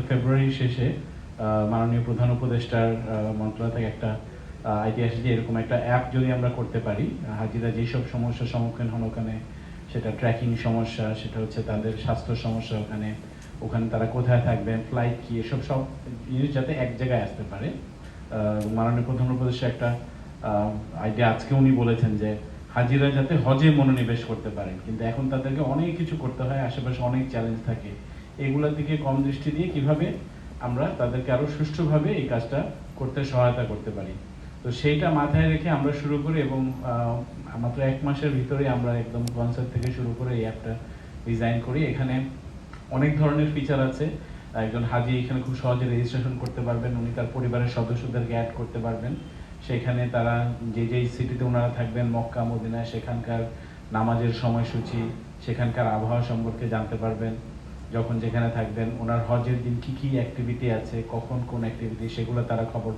ফেব্রুয়ারির শেষে মাননীয় প্রধান উপদেষ্টার মন্ত্রণালয় থেকে একটা আইডিয়া আসে যে এরকম একটা অ্যাপ যদি আমরা করতে পারি, হাজিরা যেসব সমস্যার সম্মুখীন হন ওখানে, সেটা ট্র্যাকিং সমস্যা, সেটা হচ্ছে তাদের স্বাস্থ্য সমস্যা, ওখানে তারা কোথায় থাকবেন, ফ্লাইট কি, এসব সব জিনিস যাতে এক জায়গায় আসতে পারে। মাননীয় প্রধান উপদেষ্টা একটা আইডিয়া আজকে উনি বলেছেন যে হাজিরা যাতে হজে মনোনিবেশ করতে পারেন, কিন্তু এখন তাদেরকে অনেক কিছু করতে হয়, আশেপাশে অনেক চ্যালেঞ্জ থাকে। এগুলোর দিকে কম দৃষ্টি দিয়ে কিভাবে আমরা তাদেরকে আরো সুষ্ঠুভাবে এই কাজটা করতে সহায়তা করতে পারি, তো সেইটা মাথায় রেখে আমরা শুরু করি এবং মাত্র 1 মাসের ভিতরে আমরা একদম কনসেপ্ট থেকে শুরু করে এই অ্যাপটা ডিজাইন করি। এখানে অনেক ধরনের ফিচার আছে। একজন হাজি এখানে খুব সহজে রেজিস্ট্রেশন করতে পারবেন, উনি তার পরিবারের সদস্যদেরকে অ্যাড করতে পারবেন। সেখানে তারা যেই সিটিতে ওনারা থাকবেন, মক্কা মদিনা, সেখানকার নামাজের সময়সূচি, সেখানকার আবহাওয়া সম্পর্কে জানতে পারবেন। যখন যেখানে থাকবেন, ওনার হজের দিন কি কি অ্যাক্টিভিটি আছে, কখন কোন অ্যাক্টিভিটি, সেগুলো তারা খবর